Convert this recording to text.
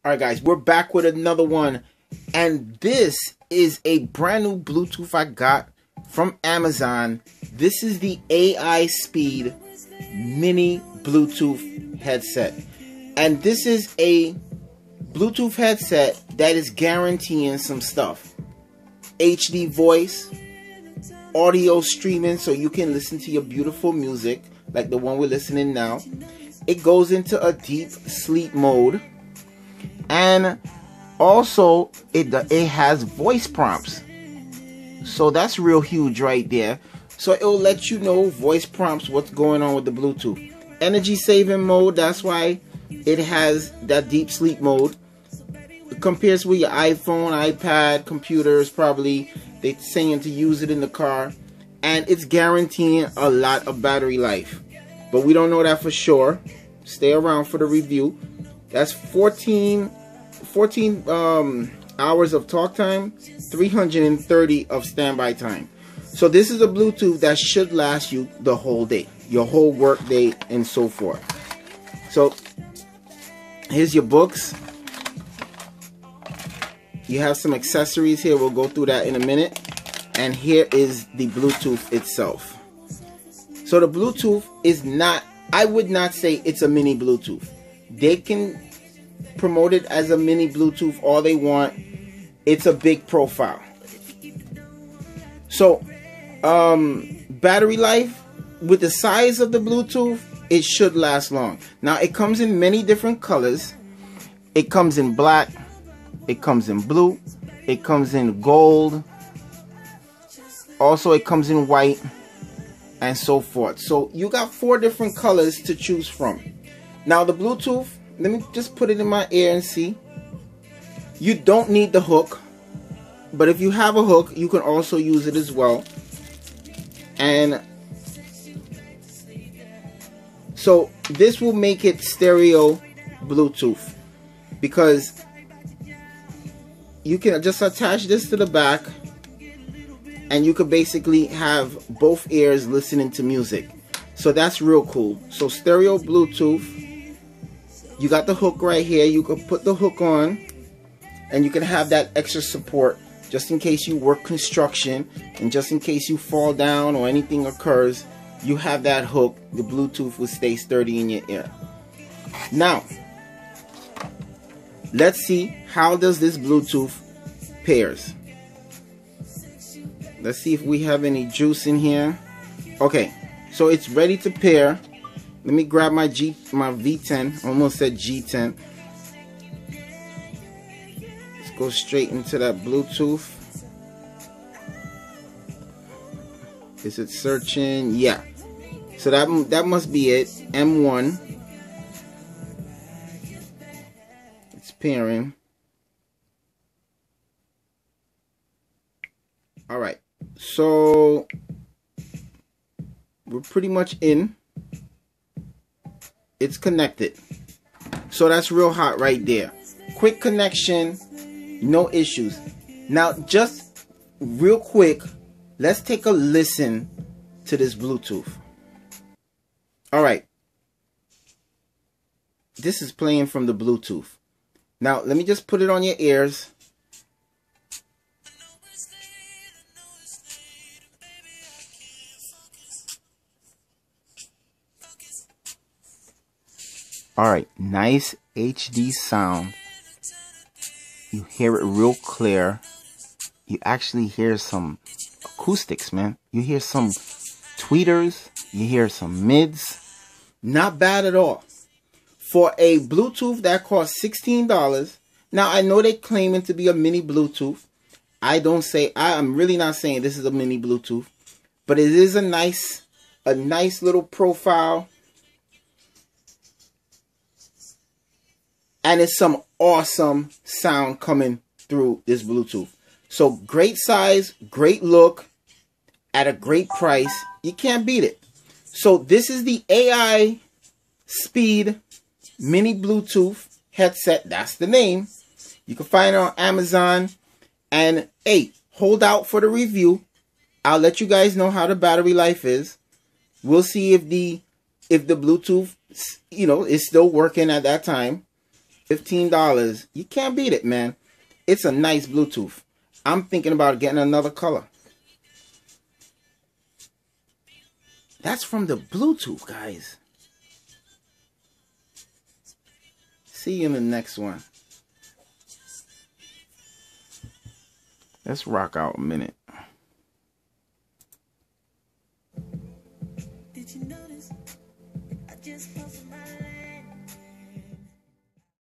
Alright guys, we're back with another one, and this is a brand new Bluetooth I got from Amazon. This is the AiSpeed Mini Bluetooth Headset, and this is a Bluetooth headset that is guaranteeing some stuff. HD voice, audio streaming so you can listen to your beautiful music like the one we're listening now. It goes into a deep sleep mode. And also, it has voice prompts. So that's real huge right there. So it will let you know, voice prompts, what's going on with the Bluetooth. Energy saving mode, that's why it has that deep sleep mode. It compares with your iPhone, iPad, computers, probably. They're saying to use it in the car. And it's guaranteeing a lot of battery life. But we don't know that for sure. Stay around for the review. That's 14 hours of talk time, 330 of standby time. So this is a Bluetooth that should last you the whole day, your whole work day, and so forth. So here's your books. You have some accessories here. We'll go through that in a minute. And here is the Bluetooth itself. So the Bluetooth is not, I would not say it's a mini Bluetooth. They can promote it as a mini Bluetooth all they want. It's a big profile. So battery life, with the size of the Bluetooth, it should last long. Now it comes in many different colors. It comes in black, it comes in blue, it comes in gold, also it comes in white, and so forth. So you got 4 different colors to choose from. Now the Bluetooth, let me just put it in my ear and see. You don't need the hook, but if you have a hook, you can also use it as well. And so this will make it stereo Bluetooth, because you can just attach this to the back and you could basically have both ears listening to music. So that's real cool. So stereo Bluetooth. You got the hook right here. You can put the hook on and you can have that extra support just in case you work construction, and just in case you fall down or anything occurs, you have that hook. The Bluetooth will stay sturdy in your ear. Now, let's see how does this Bluetooth pairs. Let's see if we have any juice in here. Okay, so it's ready to pair. Let me grab my V10. Almost said G10. Let's go straight into that Bluetooth. Is it searching? Yeah. So that must be it. M1. It's pairing. All right. So we're pretty much in. It's connected. So that's real hot right there. Quick connection, no issues. Now just real quick, let's take a listen to this Bluetooth. Alright. This is playing from the Bluetooth. Now let me just put it on your ears. Alright, nice HD sound. You hear it real clear. You actually hear some acoustics, man. You hear some tweeters. You hear some mids. Not bad at all. For a Bluetooth that costs $16. Now, I know they're claiming to be a mini Bluetooth. I'm really not saying this is a mini Bluetooth. But it is a nice little profile. And it's some awesome sound coming through this Bluetooth. So great size, great look, at a great price. You can't beat it. So this is the AiSpeed Mini Bluetooth Headset. That's the name. You can find it on Amazon. And hey, hold out for the review. I'll let you guys know how the battery life is. We'll see if the Bluetooth, is still working at that time. $15. You can't beat it, man. It's a nice Bluetooth. I'm thinking about getting another color. That's from the Bluetooth, guys. See you in the next one. Let's rock out a minute. Did you notice? I just posted my